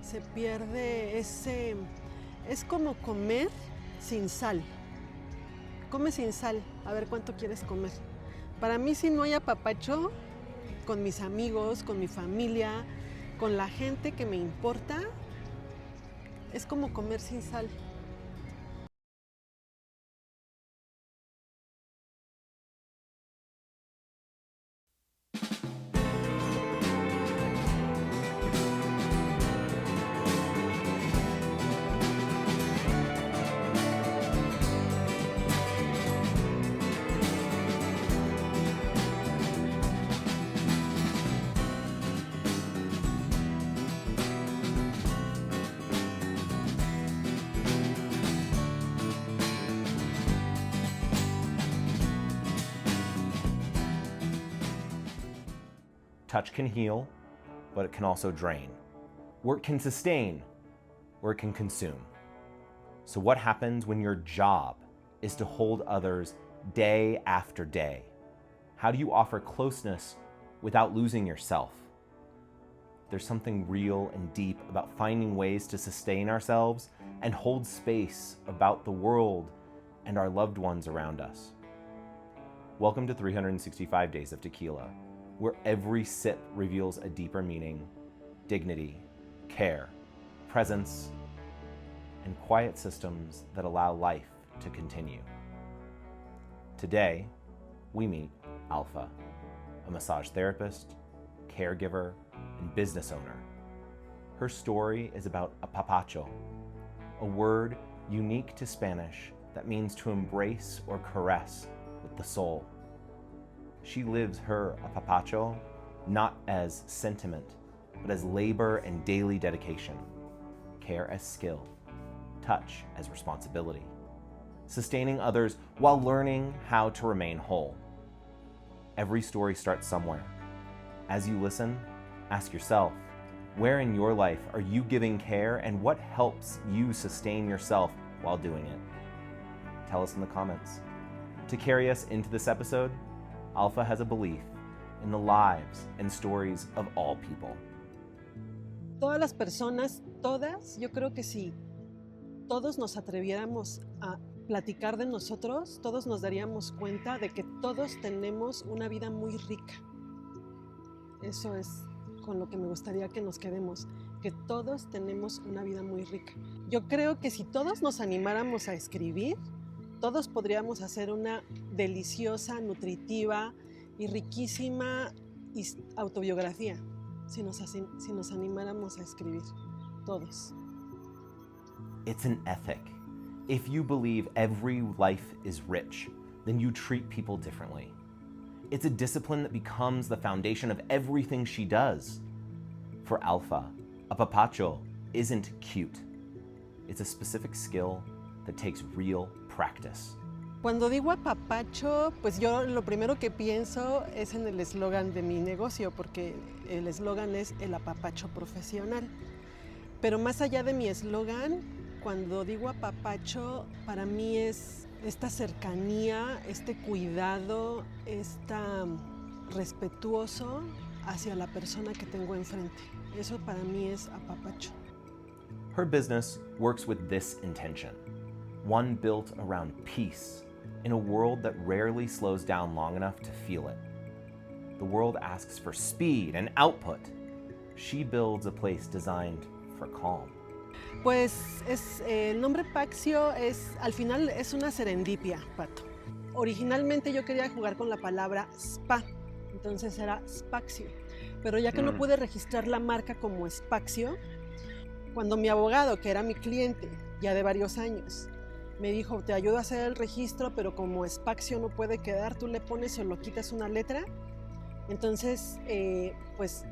se pierde ese... Es como comer sin sal. Come sin sal, a ver cuánto quieres comer. Para mí, si no hay apapacho con mis amigos, con mi familia, con la gente que me importa, es como comer sin sal. Touch can heal, but it can also drain. Work can sustain, or it can consume. So what happens when your job is to hold others day after day? How do you offer closeness without losing yourself? There's something real and deep about finding ways to sustain ourselves and hold space about the world and our loved ones around us. Welcome to 365 Days of Tequila, where every sip reveals a deeper meaning, dignity, care, presence, and quiet systems that allow life to continue. Today, we meet Alpha, a massage therapist, caregiver, and business owner. Her story is about apapacho, a word unique to Spanish that means to embrace or caress with the soul. She lives her apapacho not as sentiment, but as labor and daily dedication, care as skill, touch as responsibility, sustaining others while learning how to remain whole. Every story starts somewhere. As you listen, ask yourself, where in your life are you giving care and what helps you sustain yourself while doing it? Tell us in the comments. To carry us into this episode, Alpha has a belief in the lives and stories of all people. Todas las personas, todas, yo creo que si todos nos atreviéramos a platicar de nosotros, todos nos daríamos cuenta de que todos tenemos una vida muy rica. Eso es con lo que me gustaría que nos quedemos, que todos tenemos una vida muy rica. Yo creo que si todos nos animáramos a escribir, todos podríamos hacer una deliciosa, nutritiva y riquísima autobiografía si nos animáramos a escribir, todos. It's an ethic. If you believe every life is rich, then you treat people differently. It's a discipline that becomes the foundation of everything she does. For Alpha, apapacho isn't cute. It's a specific skill that takes real practice. Cuando digo apapacho, pues yo lo primero que pienso es en el eslogan de mi negocio, porque el eslogan es el apapacho profesional. Pero más allá de mi eslogan, cuando digo apapacho, para mí es esta cercanía, este cuidado, respetuoso hacia la persona que tengo enfrente. Eso para mí es apapacho. Her business works with this intention, one built around peace in a world that rarely slows down long enough to feel it. The world asks for speed and output. She builds a place designed for calm. Pues el nombre Paxio al final es una serendipia, Pato. Originalmente yo quería jugar con la palabra spa, entonces era Spaxio. Pero ya que no pude registrar la marca como Spaxio, cuando mi abogado, que era mi cliente ya de varios años, me dijo, te ayudo a hacer el registro, pero como Spaxio no puede quedar, tú le pones o lo quitas una letra. Entonces, pues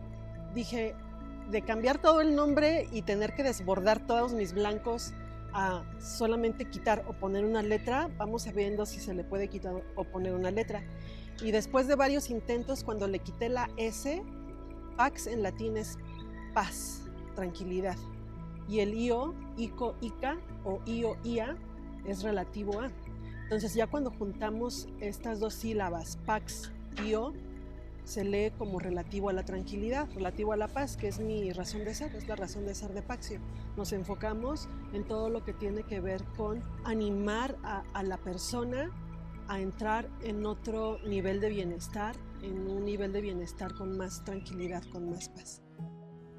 dije, de cambiar todo el nombre y tener que desbordar todos mis blancos a solamente quitar o poner una letra, vamos a viendo si se le puede quitar o poner una letra. Y después de varios intentos, cuando le quité la S, Pax en latín es paz, tranquilidad. Y el io, ico, ica o io, ia, es relativo a. Entonces ya cuando juntamos estas dos sílabas, Pax, io, se lee como relativo a la tranquilidad, relativo a la paz, que es mi razón de ser, es la razón de ser de Paxio. Nos enfocamos en todo lo que tiene que ver con animar a la persona a entrar en otro nivel de bienestar, en un nivel de bienestar con más tranquilidad, con más paz.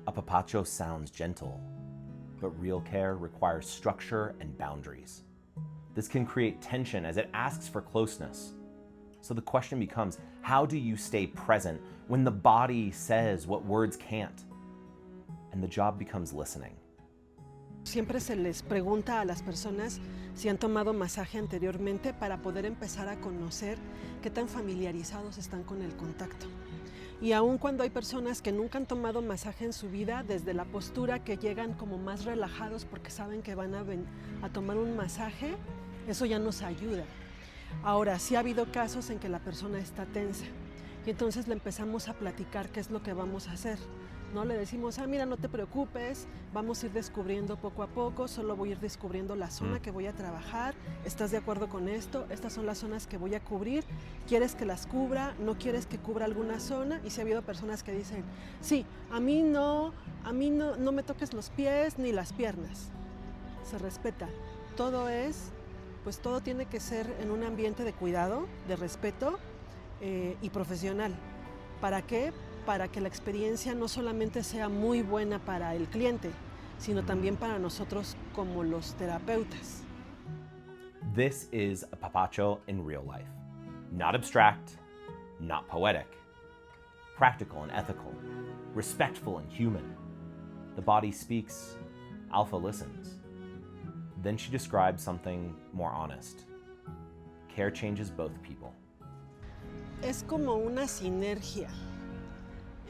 Apapacho sounds gentle, but real care requires structure and boundaries. This can create tension as it asks for closeness. So the question becomes, how do you stay present when the body says what words can't? And the job becomes listening. Siempre se les pregunta a las personas si han tomado masaje anteriormente para poder empezar a conocer qué tan familiarizados están con el contacto. Y aun cuando hay personas que nunca han tomado masaje en su vida, desde la postura que llegan como más relajados porque saben que van a tomar un masaje, eso ya nos ayuda. Ahora, sí ha habido casos en que la persona está tensa y entonces le empezamos a platicar qué es lo que vamos a hacer, ¿no? Le decimos, mira, no te preocupes, vamos a ir descubriendo poco a poco, solo voy a ir descubriendo la zona que voy a trabajar, ¿estás de acuerdo con esto? Estas son las zonas que voy a cubrir, ¿quieres que las cubra? ¿No quieres que cubra alguna zona? Y sí ha habido personas que dicen, sí, a mí no me toques los pies ni las piernas. Se respeta, todo tiene que ser en un ambiente de cuidado, de respeto y profesional. ¿Para qué? Para que la experiencia no solamente sea muy buena para el cliente, sino también para nosotros como los terapeutas. This is Apapacho in real life. Not abstract, not poetic. Practical and ethical, respectful and human. The body speaks, Alpha listens. Then she describes something more honest. Care changes both people. Es como una sinergia,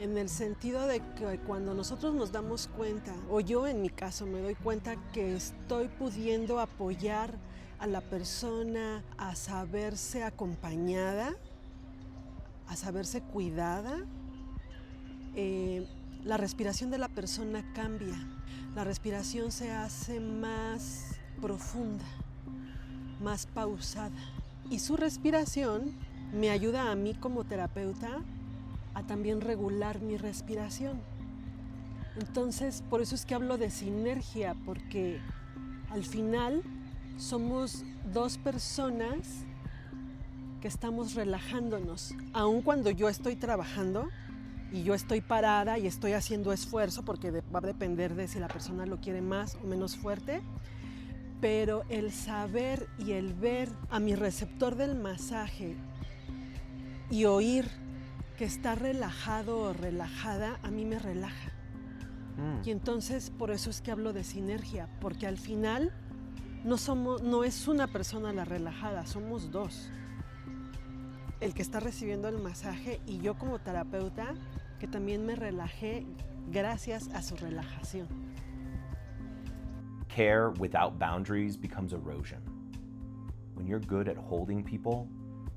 en el sentido de que cuando nosotros nos damos cuenta, o yo en mi caso me doy cuenta que estoy pudiendo apoyar a la persona a saberse acompañada, a saberse cuidada, la respiración de la persona cambia. La respiración se hace más profunda, más pausada. Y su respiración me ayuda a mí como terapeuta a también regular mi respiración. Entonces, por eso es que hablo de sinergia, porque al final somos dos personas que estamos relajándonos. Aun cuando yo estoy trabajando y yo estoy parada y estoy haciendo esfuerzo, porque va a depender de si la persona lo quiere más o menos fuerte, pero el saber y el ver a mi receptor del masaje y oír que está relajado o relajada, a mí me relaja. Y entonces por eso es que hablo de sinergia, porque al final no es una persona la relajada, somos dos. El que está recibiendo el masaje y yo como terapeuta, que también me relajé gracias a su relajación. Care without boundaries becomes erosion. When you're good at holding people,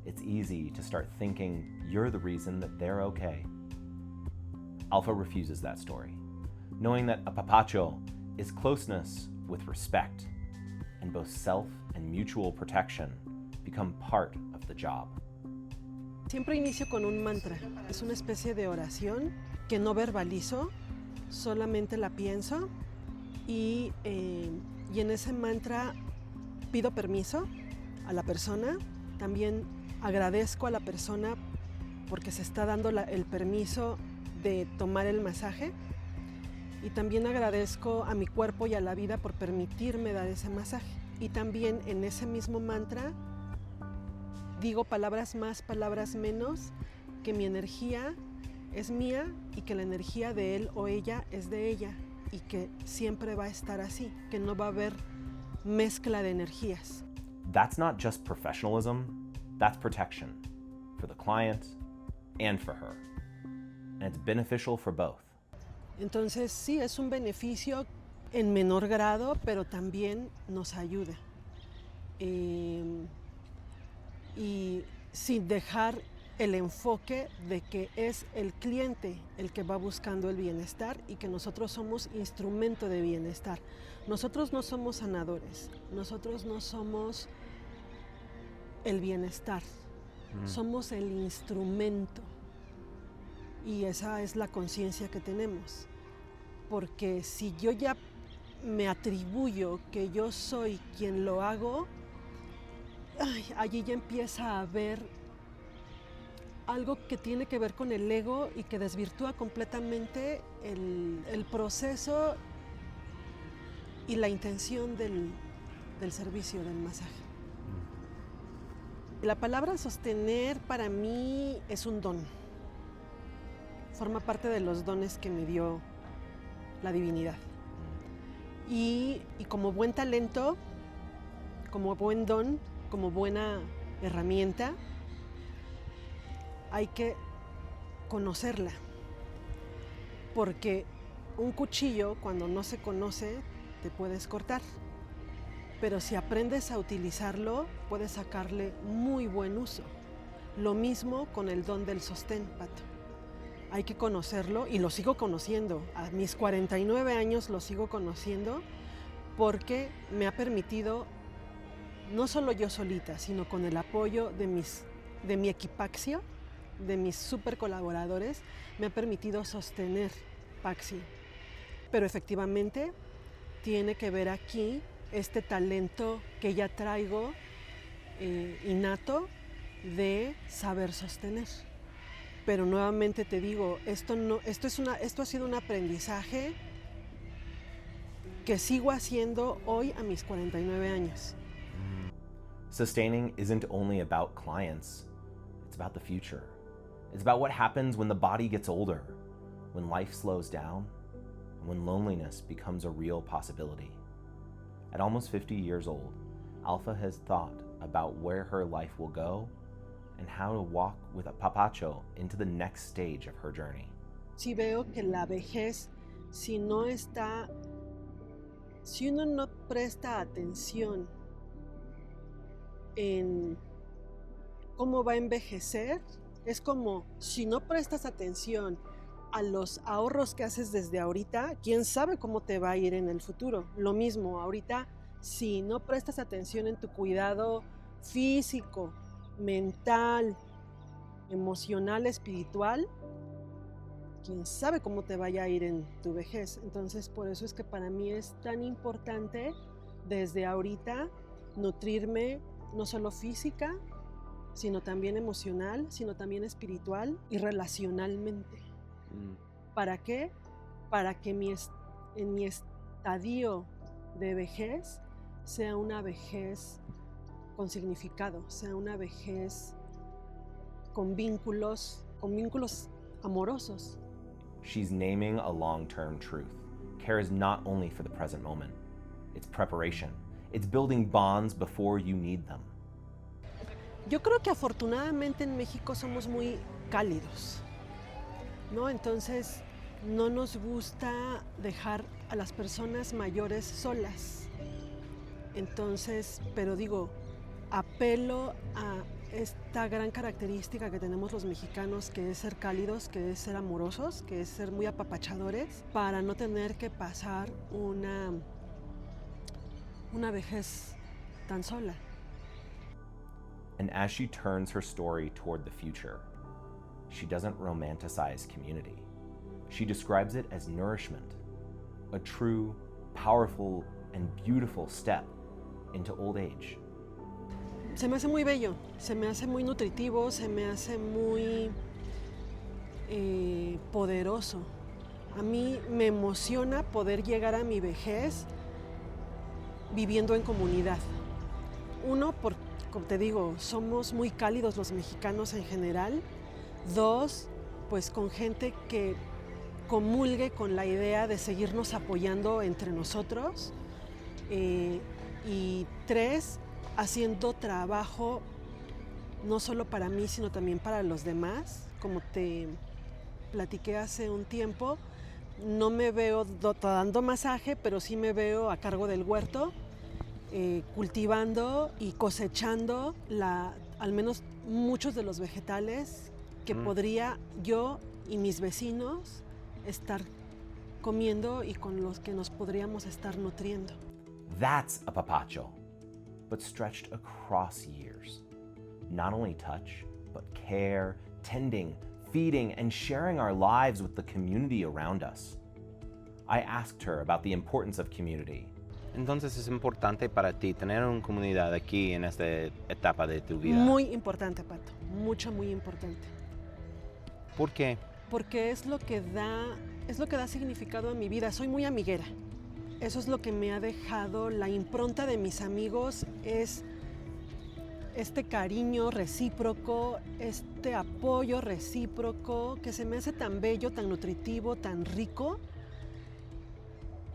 it's easy to start thinking you're the reason that they're okay. Alpha refuses that story, knowing that Apapacho is closeness with respect, and both self and mutual protection become part of the job. Siempre inicio con un mantra. Es una especie de oración que no verbalizo, solamente la pienso y en ese mantra pido permiso a la persona. También agradezco a la persona porque se está dando el permiso de tomar el masaje. Y también agradezco a mi cuerpo y a la vida por permitirme dar ese masaje. Y también en ese mismo mantra digo palabras más, palabras menos, que mi energía es mía y que la energía de él o ella es de ella y que siempre va a estar así, que no va a haber mezcla de energías. That's not just professionalism, that's protection for the client and for her. And it's beneficial for both. Entonces sí, es un beneficio en menor grado, pero también nos ayuda. Y sin dejar el enfoque de que es el cliente el que va buscando el bienestar y que nosotros somos instrumento de bienestar. Nosotros no somos sanadores, nosotros no somos el bienestar, somos el instrumento Y esa es la conciencia que tenemos. Porque si yo ya me atribuyo que yo soy quien lo hago, allí ya empieza a haber algo que tiene que ver con el ego y que desvirtúa completamente el proceso y la intención del servicio, del masaje. La palabra sostener para mí es un don. Forma parte de los dones que me dio la divinidad. Y como buen talento, como buen don, como buena herramienta, hay que conocerla. Porque un cuchillo, cuando no se conoce, te puedes cortar. Pero si aprendes a utilizarlo, puedes sacarle muy buen uso. Lo mismo con el don del sostén, Pato. Hay que conocerlo y lo sigo conociendo. A mis 49 años lo sigo conociendo porque me ha permitido, no solo yo solita, sino con el apoyo de mi equipaxio, de mis super colaboradores, me ha permitido sostener Paxio. Pero efectivamente tiene que ver aquí este talento que ya traigo innato de saber sostener. Pero nuevamente te digo, esto ha sido un aprendizaje que sigo haciendo hoy a mis 49 años. Sustaining isn't only about clients, it's about the future. It's about what happens when the body gets older, when life slows down, and when loneliness becomes a real possibility. At almost 50 years old, Alpha has thought about where her life will go and how to walk with a papacho into the next stage of her journey. Sí veo que la vejez, si uno no presta atención en cómo va a envejecer, es como si no prestas atención a los ahorros que haces desde ahorita, quién sabe cómo te va a ir en el futuro. Lo mismo, ahorita, si no prestas atención en tu cuidado físico, mental, emocional, espiritual, quién sabe cómo te vaya a ir en tu vejez. Entonces, por eso es que para mí es tan importante desde ahorita nutrirme no solo física, sino también emocional, sino también espiritual y relacionalmente. ¿Para qué? Para que en mi estadio de vejez sea una vejez con significado, sea una vejez con vínculos amorosos. She's naming a long-term truth. Care is not only for the present moment. It's preparation. It's building bonds before you need them. Yo creo que afortunadamente en México somos muy cálidos, ¿no? Entonces no nos gusta dejar a las personas mayores solas. Entonces, pero digo, apelo a esta gran característica que tenemos los mexicanos, que es ser cálidos, que es ser amorosos, que es ser muy apapachadores, para no tener que pasar una vejez tan sola. And as she turns her story toward the future, she doesn't romanticize community. She describes it as nourishment, a true, powerful, and beautiful step into old age. Se me hace muy bello, se me hace muy nutritivo, se me hace muy poderoso. A mí me emociona poder llegar a mi vejez viviendo en comunidad. Uno, como te digo, somos muy cálidos los mexicanos en general. Dos, pues con gente que comulgue con la idea de seguirnos apoyando entre nosotros. Y tres, haciendo trabajo no solo para mí, sino también para los demás. Como te platiqué hace un tiempo, no me veo dando masaje, pero sí me veo a cargo del huerto, cultivando y cosechando al menos muchos de los vegetales que podría yo y mis vecinos estar comiendo y con los que nos podríamos estar nutriendo. That's a papacho, but stretched across years. Not only touch, but care, tending, feeding, and sharing our lives with the community around us. I asked her about the importance of community. Entonces es importante para ti tener una comunidad aquí en esta etapa de tu vida. Muy importante, Pato, muy importante. ¿Por qué? Porque es lo que da significado a mi vida. Soy muy amiguera. Eso es lo que me ha dejado la impronta de mis amigos, es este cariño recíproco, este apoyo recíproco que se me hace tan bello, tan nutritivo, tan rico,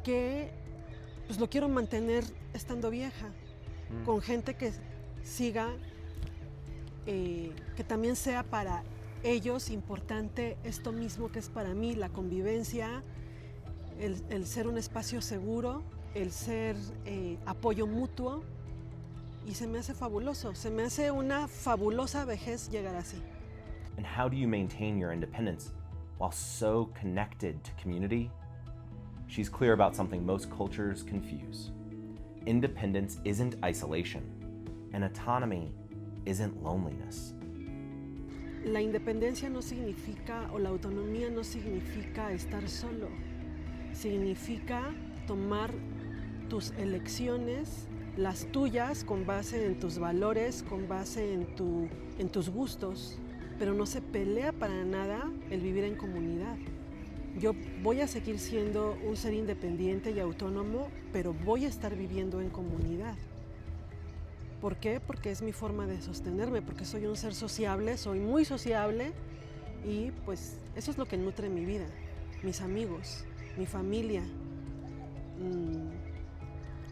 que pues lo quiero mantener estando vieja, con gente que siga, que también sea para ellos importante esto mismo que es para mí, la convivencia, el ser un espacio seguro, el ser apoyo mutuo, y se me hace fabuloso, se me hace una fabulosa vejez llegar así. And how do you maintain your independence while so connected to community? She's clear about something most cultures confuse. Independence isn't isolation, and autonomy isn't loneliness. La independencia no significa, o la autonomía no significa estar solo. Significa tomar tus elecciones, las tuyas, con base en tus valores, con base en tus gustos, pero no se pelea para nada el vivir en comunidad. Yo voy a seguir siendo un ser independiente y autónomo, pero voy a estar viviendo en comunidad. ¿Por qué? Porque es mi forma de sostenerme, porque soy un ser sociable, soy muy sociable, y pues eso es lo que nutre mi vida, mis amigos, mi familia,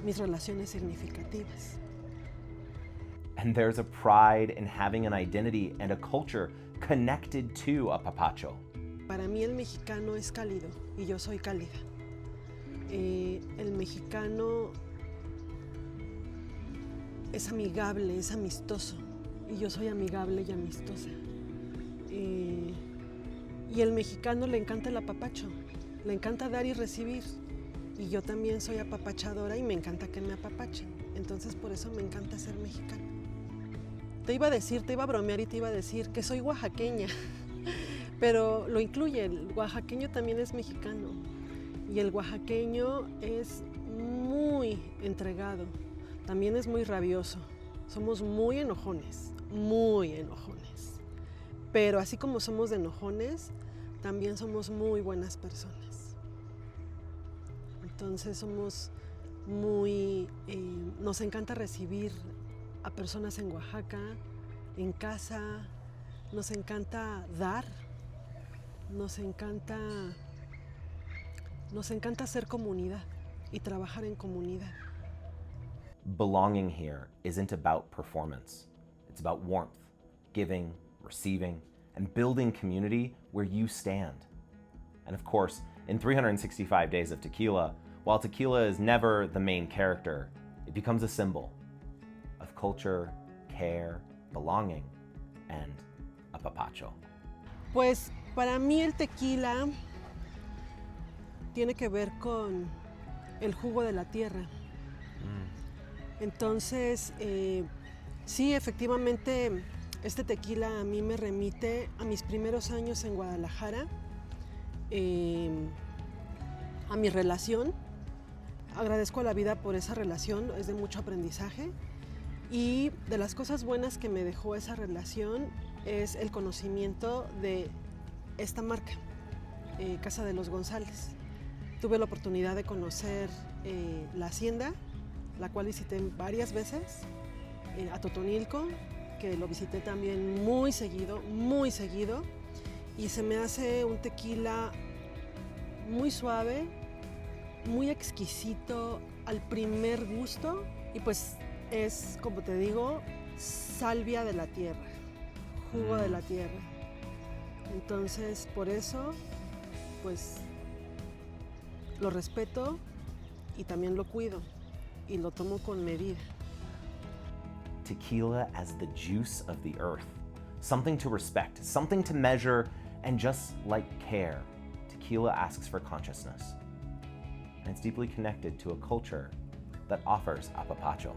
mis relaciones significativas. And there's a pride in having an identity and a culture connected to Apapacho. Para mí el mexicano es cálido y yo soy cálida. El mexicano es amigable, es amistoso, y yo soy amigable y amistosa. Y el mexicano le encanta el apapacho, le encanta dar y recibir, y yo también soy apapachadora y me encanta que me apapachen. Entonces por eso me encanta ser mexicana. Te iba a bromear y te iba a decir que soy oaxaqueña, pero lo incluye, el oaxaqueño también es mexicano, y el oaxaqueño es muy entregado, también es muy rabioso, somos muy enojones, pero así como somos de enojones, también somos muy buenas personas. Entonces somos muy, nos encanta recibir a personas en Oaxaca, en casa, nos encanta dar, nos encanta hacer comunidad y trabajar en comunidad. Belonging here isn't about performance. It's about warmth, giving, receiving, and building community where you stand. And of course, in 365 Days of Tequila, while tequila is never the main character, it becomes a symbol of culture, care, belonging, and apapacho. Pues para mí el tequila tiene que ver con el jugo de la tierra. Entonces, sí, efectivamente, este tequila a mí me remite a mis primeros años en Guadalajara, a mi relación. Agradezco a la vida por esa relación, es de mucho aprendizaje. Y de las cosas buenas que me dejó esa relación es el conocimiento de esta marca, Casa de los González. Tuve la oportunidad de conocer la hacienda, la cual visité varias veces, a Totonilco, que lo visité también muy seguido, y se me hace un tequila muy suave, muy exquisito al primer gusto, y pues es, como te digo, salvia de la tierra, jugo de la tierra. Entonces, por eso, pues lo respeto y también lo cuido y lo tomo con medida. Tequila as the juice of the earth, something to respect, something to measure, and just like care, tequila asks for consciousness. And it's deeply connected to a culture that offers apapacho.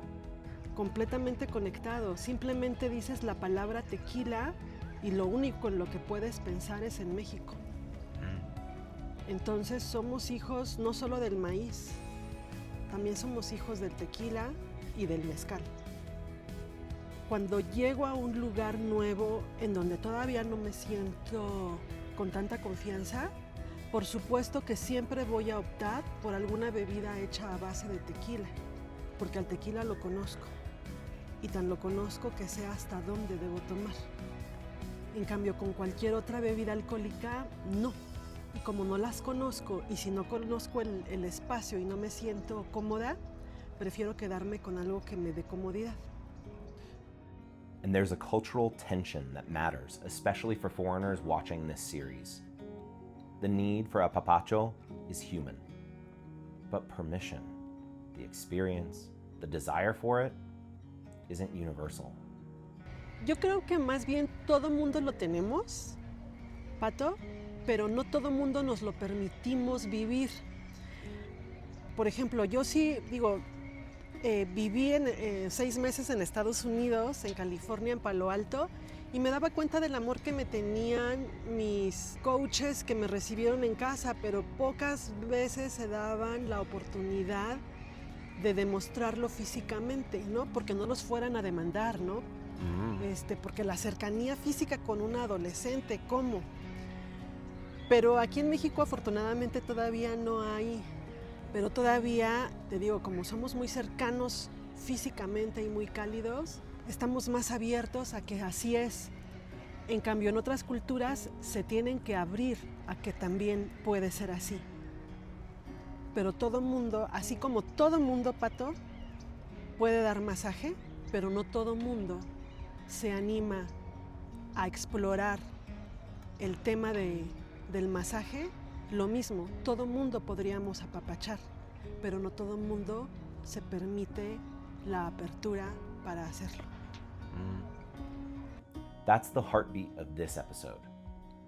Completamente conectado. Simplemente dices la palabra tequila y lo único en lo que puedes pensar es en México. Entonces somos hijos no solo del maíz, también somos hijos del tequila y del mezcal. Cuando llego a un lugar nuevo en donde todavía no me siento con tanta confianza, por supuesto que siempre voy a optar por alguna bebida hecha a base de tequila, porque al tequila lo conozco, y tan lo conozco que sé hasta dónde debo tomar. En cambio, con cualquier otra bebida alcohólica, no. Y como no las conozco, y si no conozco el espacio y no me siento cómoda, prefiero quedarme con algo que me dé comodidad. And there's a cultural tension that matters, especially for foreigners watching this series. The need for apapacho is human, but permission, the experience, the desire for it, isn't universal. Yo creo que más bien todo mundo lo tenemos, Pato, pero no todo mundo nos lo permitimos vivir. Por ejemplo, yo sí, viví 6 meses en Estados Unidos, en California, en Palo Alto, y me daba cuenta del amor que me tenían mis coaches que me recibieron en casa, pero pocas veces se daban la oportunidad de demostrarlo físicamente, ¿no? Porque no los fueran a demandar, ¿no? Porque la cercanía física con un adolescente, ¿cómo? Pero aquí en México afortunadamente todavía no hay, pero todavía, te digo, como somos muy cercanos físicamente y muy cálidos, estamos más abiertos a que así es. En cambio, en otras culturas se tienen que abrir a que también puede ser así. Pero todo mundo, así como todo mundo, Pato, puede dar masaje, pero no todo mundo se anima a explorar el tema del masaje. Lo mismo, todo mundo podríamos apapachar, pero no todo mundo se permite la apertura para hacerlo. That's the heartbeat of this episode.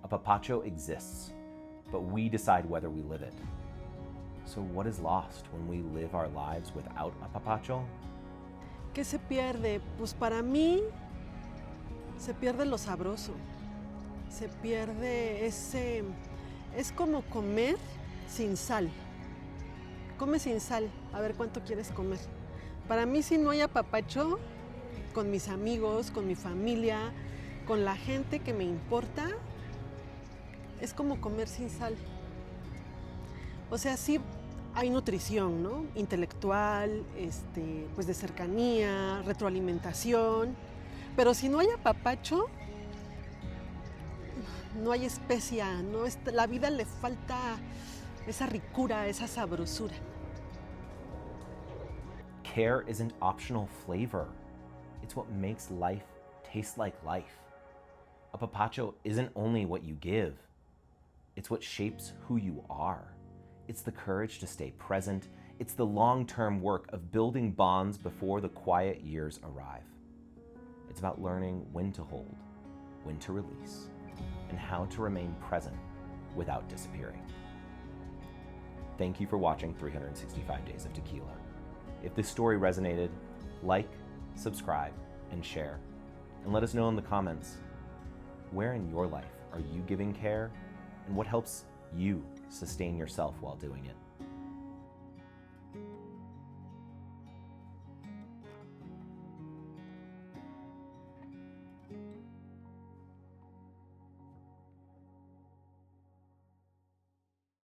Apapacho exists, but we decide whether we live it. So what is lost when we live our lives without apapacho? ¿Qué se pierde? Pues para mí se pierde lo sabroso, se pierde ese... Es como comer sin sal. Come sin sal, a ver cuánto quieres comer. Para mí, si no hay apapacho, con mis amigos, con mi familia, con la gente que me importa, es como comer sin sal. O sea, sí hay nutrición, ¿no? Intelectual, pues de cercanía, retroalimentación, pero si no hay apapacho, no hay especia, ¿no? La vida le falta esa ricura, esa sabrosura. Care isn't optional flavor. It's what makes life taste like life. Apapacho isn't only what you give. It's what shapes who you are. It's the courage to stay present. It's the long-term work of building bonds before the quiet years arrive. It's about learning when to hold, when to release, and how to remain present without disappearing. Thank you for watching 365 Days of Tequila. If this story resonated, like, subscribe, and share. And let us know in the comments, where in your life are you giving care, and what helps you sustain yourself while doing it?